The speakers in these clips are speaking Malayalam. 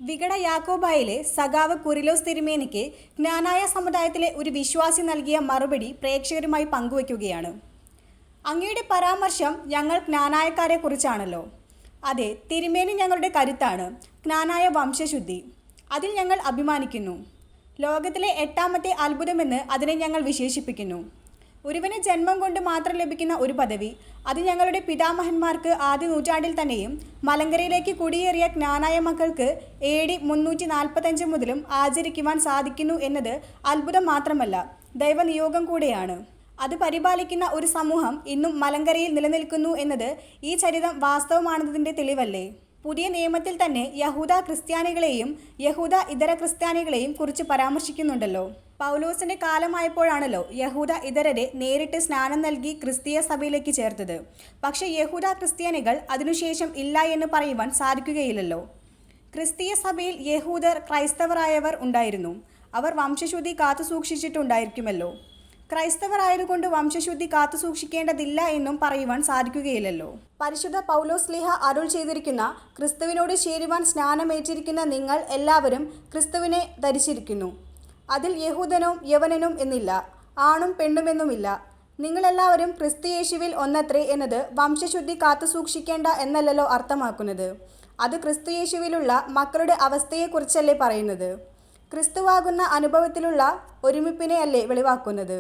വികട യാക്കോബായിലെ സഖാവ് കുറിലോസ് തിരുമേനിക്ക് ജ്ഞാനായ സമുദായത്തിലെ ഒരു വിശ്വാസി നൽകിയ മറുപടി പ്രേക്ഷകരുമായി പങ്കുവയ്ക്കുകയാണ്. അങ്ങയുടെ പരാമർശം ഞങ്ങൾ ജ്ഞാനായക്കാരെ കുറിച്ചാണല്ലോ. അതെ, തിരുമേനി ഞങ്ങളുടെ കരുത്താണ്, ജ്ഞാനായ വംശശുദ്ധി. അതിൽ ഞങ്ങൾ അഭിമാനിക്കുന്നു. ലോകത്തിലെ 8ാമത്തെ അത്ഭുതമെന്ന് അതിനെ ഞങ്ങൾ വിശേഷിപ്പിക്കുന്നു. ഒരുവന് ജന്മം കൊണ്ട് മാത്രം ലഭിക്കുന്ന ഒരു പദവി, അത് ഞങ്ങളുടെ പിതാമഹന്മാർക്ക് ആദ്യ നൂറ്റാണ്ടിൽ തന്നെയും മലങ്കരയിലേക്ക് കുടിയേറിയ ജ്ഞാനായ മക്കൾക്ക് AD 345 മുതലും ആചരിക്കുവാൻ സാധിക്കുന്നു എന്നത് അത്ഭുതം മാത്രമല്ല, ദൈവനിയോഗം കൂടെയാണ്. അത് പരിപാലിക്കുന്ന ഒരു സമൂഹം ഇന്നും മലങ്കരയിൽ നിലനിൽക്കുന്നു എന്നത് ഈ ചരിതം വാസ്തവമാണെന്നതിൻ്റെ തെളിവല്ലേ. പുതിയ നിയമത്തിൽ തന്നെ യഹൂദ ക്രിസ്ത്യാനികളെയും യഹൂദ ഇതര ക്രിസ്ത്യാനികളെയും കുറിച്ച് പരാമർശിക്കുന്നുണ്ടല്ലോ. പൗലോസിന്റെ കാലമായപ്പോഴാണല്ലോ യഹൂദ ഇതരരെ നേരിട്ട് സ്നാനം നൽകി ക്രിസ്തീയ സഭയിലേക്ക് ചേർത്തത്. പക്ഷേ യഹൂദ ക്രിസ്ത്യാനികൾ അതിനുശേഷം ഇല്ല എന്ന് പറയുവാൻ സാധിക്കുകയില്ലല്ലോ. ക്രിസ്തീയ സഭയിൽ യഹൂദർ ക്രൈസ്തവരായവർ ഉണ്ടായിരുന്നു. അവർ വംശശുദ്ധി കാത്തുസൂക്ഷിച്ചിട്ടുണ്ടായിരിക്കുമല്ലോ. ക്രൈസ്തവർ ആയതുകൊണ്ട് വംശശുദ്ധി കാത്തുസൂക്ഷിക്കേണ്ടതില്ല എന്നും പറയുവാൻ സാധിക്കുകയില്ലല്ലോ. പരിശുദ്ധ പൗലോസ് ശ്ലീഹ അരുൾ ചെയ്തിരിക്കുന്ന ക്രിസ്തുവിനോട് ചേരുവാൻ സ്നാനമേറ്റിരിക്കുന്ന നിങ്ങൾ എല്ലാവരും ക്രിസ്തുവിനെ ധരിച്ചിരിക്കുന്നു. അതിൽ യഹൂദനും യവനനും എന്നില്ല, ആണും പെണ്ണുമെന്നുമില്ല. നിങ്ങളെല്ലാവരും ക്രിസ്തു യേശുവിൽ ഒന്നത്രേ എന്നത് വംശശുദ്ധി കാത്തുസൂക്ഷിക്കേണ്ട എന്നല്ലല്ലോ അർത്ഥമാക്കുന്നത്. അത് ക്രിസ്തു യേശുവിലുള്ള മക്കളുടെ അവസ്ഥയെക്കുറിച്ചല്ലേ പറയുന്നത്. ക്രിസ്തുവാകുന്ന അനുഭവത്തിലുള്ള ഒരുമിപ്പിനെയല്ലേ വെളിവാക്കുന്നത്.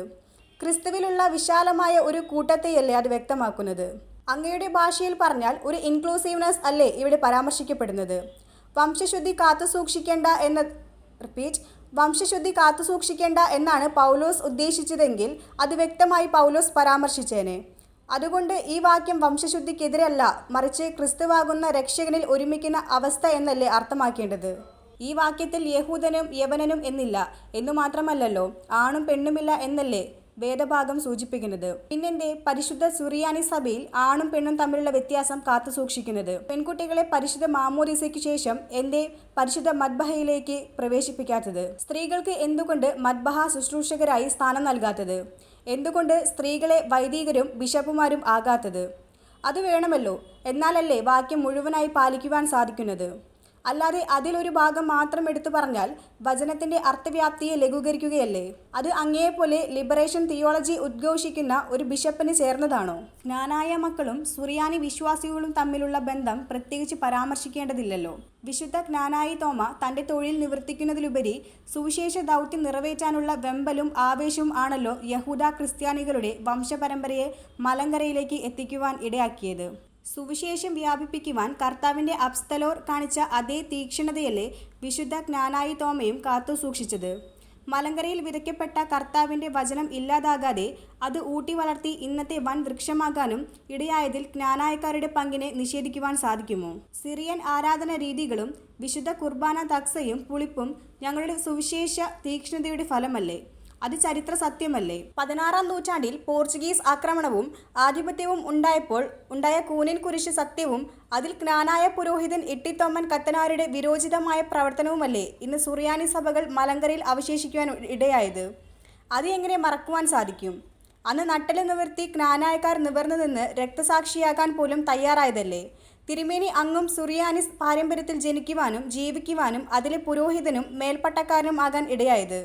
ക്രിസ്തുവിലുള്ള വിശാലമായ ഒരു കൂട്ടത്തെയല്ലേ അത് വ്യക്തമാക്കുന്നത്. അങ്ങയുടെ ഭാഷയിൽ പറഞ്ഞാൽ ഒരു ഇൻക്ലൂസീവ്നെസ് അല്ലേ ഇവിടെ പരാമർശിക്കപ്പെടുന്നത്. വംശശുദ്ധി കാത്തുസൂക്ഷിക്കേണ്ട എന്നാണ് പൗലോസ് ഉദ്ദേശിച്ചതെങ്കിൽ അത് വ്യക്തമായി പൗലോസ് പരാമർശിച്ചേനെ. അതുകൊണ്ട് ഈ വാക്യം വംശശുദ്ധിക്കെതിരല്ല, മറിച്ച് ക്രിസ്തുവാകുന്ന രക്ഷകനിൽ ഒരുമിക്കുന്ന അവസ്ഥ എന്നല്ലേ അർത്ഥമാക്കേണ്ടത്. ഈ വാക്യത്തിൽ യഹൂദനും യവനനും എന്നില്ല എന്നു മാത്രമല്ലല്ലോ, ആണും പെണ്ണുമില്ല എന്നല്ലേ വേദഭാഗം സൂചിപ്പിക്കുന്നത്. പിന്നെന്തേ പരിശുദ്ധ സുറിയാനി സഭയിൽ ആണും പെണ്ണും തമ്മിലുള്ള വ്യത്യാസം കാത്തുസൂക്ഷിക്കുന്നത്? പെൺകുട്ടികളെ പരിശുദ്ധ മാമോദീസയ്ക്ക് ശേഷം എന്തേ പരിശുദ്ധ മദ്ബഹയിലേക്ക് പ്രവേശിപ്പിക്കാത്തത്? സ്ത്രീകൾക്ക് എന്തുകൊണ്ട് മദ്ബഹ ശുശ്രൂഷകരായി സ്ഥാനം നൽകാത്തത്? എന്തുകൊണ്ട് സ്ത്രീകളെ വൈദികരും ബിഷപ്പുമാരും ആകാത്തത്? അത് വേണമല്ലോ, എന്നാലല്ലേ വാക്യം മുഴുവനായി പാലിക്കുവാൻ സാധിക്കുന്നത്. അല്ലാതെ അതിലൊരു ഭാഗം മാത്രം എടുത്തു പറഞ്ഞാൽ വചനത്തിന്റെ അർത്ഥവ്യാപ്തിയെ ലഘൂകരിക്കുകയല്ലേ. അത് അങ്ങേപോലെ ലിബറേഷൻ തിയോളജി ഉദ്ഘോഷിക്കുന്ന ഒരു ബിഷപ്പിന് ചേർന്നതാണോ? ജ്ഞാനായ മക്കളും സുറിയാനി വിശ്വാസികളും തമ്മിലുള്ള ബന്ധം പ്രത്യേകിച്ച് പരാമർശിക്കേണ്ടതില്ലല്ലോ. വിശുദ്ധ ജ്ഞാനായി തോമ തന്റെ തൊഴിൽ നിവർത്തിക്കുന്നതിലുപരി സുവിശേഷ ദൗത്യം നിറവേറ്റാനുള്ള വെമ്പലും ആവേശവും ആണല്ലോ യഹൂദ ക്രിസ്ത്യാനികളുടെ വംശപരമ്പരയെ മലങ്കരയിലേക്ക് എത്തിക്കുവാൻ ഇടയാക്കിയത്. സുവിശേഷം വ്യാപിപ്പിക്കുവാൻ കർത്താവിൻ്റെ അപ്സ്തലോർ കാണിച്ച അതേ തീക്ഷ്ണതയല്ലേ വിശുദ്ധ ജ്ഞാനായി തോമയും കാത്തുസൂക്ഷിച്ചത്. മലങ്കരയിൽ വിതയ്ക്കപ്പെട്ട കർത്താവിൻ്റെ വചനം ഇല്ലാതാകാതെ അത് ഊട്ടി വളർത്തി ഇന്നത്തെ വൻ വൃക്ഷമാകാനും ഇടയായതിൽ ജ്ഞാനായക്കാരുടെ പങ്കിനെ നിഷേധിക്കുവാൻ സാധിക്കുമോ? സിറിയൻ ആരാധന രീതികളും വിശുദ്ധ കുർബാന തക്സയും പുളിപ്പും ഞങ്ങളുടെ സുവിശേഷ തീക്ഷ്ണതയുടെ ഫലമല്ലേ. അത് ചരിത്ര സത്യമല്ലേ. 16ാം നൂറ്റാണ്ടിൽ പോർച്ചുഗീസ് ആക്രമണവും ആധിപത്യവും ഉണ്ടായപ്പോൾ ഉണ്ടായ കൂനിൻ കുരിശ് സത്യവും അതിൽ ജ്ഞാനായ പുരോഹിതൻ ഇട്ടിത്തോമ്മൻ കത്തനാരുടെ വിരോചിതമായ പ്രവർത്തനവുമല്ലേ ഇന്ന് സുറിയാനി സഭകൾ മലങ്കരയിൽ അവശേഷിക്കുവാൻ ഇടയായത്. അത് എങ്ങനെ മറക്കുവാൻ സാധിക്കും? അന്ന് നട്ടല് നിവർത്തി ജ്ഞാനായക്കാർ നിവർന്നു നിന്ന് രക്തസാക്ഷിയാകാൻ പോലും തയ്യാറായതല്ലേ. തിരുമേനി അങ്ങും സുറിയാനി പാരമ്പര്യത്തിൽ ജനിക്കുവാനും ജീവിക്കുവാനും അതിലെ പുരോഹിതനും മേൽപ്പട്ടക്കാരനും ആകാൻ ഇടയായത്.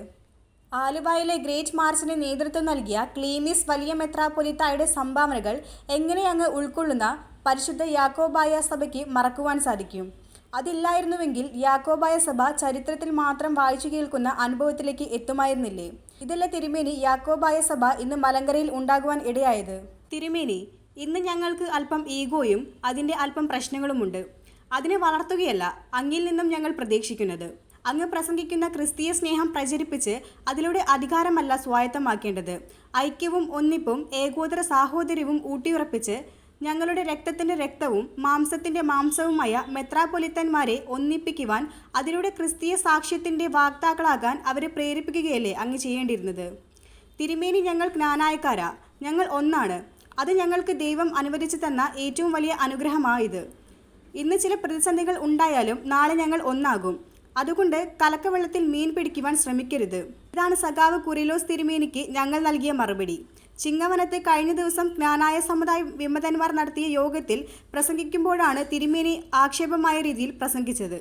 ആലുവയിലെ ഗ്രേറ്റ് മാർച്ചിന് നേതൃത്വം നൽകിയ ക്ലീമീസ് വലിയ മെത്രാപ്പൊലീത്തായുടെ സംഭാവനകൾ എങ്ങനെ അങ്ങ് ഉൾക്കൊള്ളുന്ന പരിശുദ്ധ യാക്കോബായ സഭയ്ക്ക് മറക്കുവാൻ സാധിക്കും? അതില്ലായിരുന്നുവെങ്കിൽ യാക്കോബായ സഭ ചരിത്രത്തിൽ മാത്രം വായിച്ചു കേൾക്കുന്ന അനുഭവത്തിലേക്ക് എത്തുമായിരുന്നില്ലേ. ഇതല്ല തിരുമേനി യാക്കോബായ സഭ ഇന്ന് മലങ്കരയിൽ ഉണ്ടാകുവാൻ ഇടയായത്. തിരുമേനി, ഇന്ന് ഞങ്ങൾക്ക് അല്പം ഈഗോയും അതിൻ്റെ അല്പം പ്രശ്നങ്ങളുമുണ്ട്. അതിനെ വളർത്തുകയല്ല അങ്ങിൽ നിന്നും ഞങ്ങൾ പ്രതീക്ഷിക്കുന്നത്. അങ്ങ് പ്രസംഗിക്കുന്ന ക്രിസ്തീയ സ്നേഹം പ്രചരിപ്പിച്ച് അതിലൂടെ അധികാരമല്ല സ്വായത്തമാക്കേണ്ടത്. ഐക്യവും ഒന്നിപ്പും ഏകോദര സാഹോദര്യവും ഊട്ടിയുറപ്പിച്ച് ഞങ്ങളുടെ രക്തത്തിൻ്റെ രക്തവും മാംസത്തിൻ്റെ മാംസവുമായ മെത്രാപ്പൊലിത്തന്മാരെ ഒന്നിപ്പിക്കുവാൻ അതിലൂടെ ക്രിസ്തീയ സാക്ഷ്യത്തിൻ്റെ വാക്താക്കളാകാൻ അവരെ പ്രേരിപ്പിക്കുകയല്ലേ അങ്ങ് ചെയ്യേണ്ടിയിരുന്നത്. തിരുമേനി, ഞങ്ങൾ ജ്ഞാനായക്കാരാ, ഞങ്ങൾ ഒന്നാണ്. അത് ഞങ്ങൾക്ക് ദൈവം അനുവദിച്ചു തന്ന ഏറ്റവും വലിയ അനുഗ്രഹമായത്. ഇന്ന് ചില പ്രതിസന്ധികൾ ഉണ്ടായാലും നാളെ ഞങ്ങൾ ഒന്നാകും. അതുകൊണ്ട് കലക്കവെള്ളത്തിൽ മീൻ പിടിക്കുവാൻ ശ്രമിക്കരുത്. ഇതാണ് സഖാവ് കുറിലോസ് തിരുമേനിക്ക് ഞങ്ങൾ നൽകിയ മറുപടി. ചിങ്ങവനത്ത് കഴിഞ്ഞ ദിവസം ജ്ഞാനായ സമുദായ വിമതന്മാർ നടത്തിയ യോഗത്തിൽ പ്രസംഗിക്കുമ്പോഴാണ് തിരുമേനി ആക്ഷേപമായ രീതിയിൽ പ്രസംഗിച്ചത്.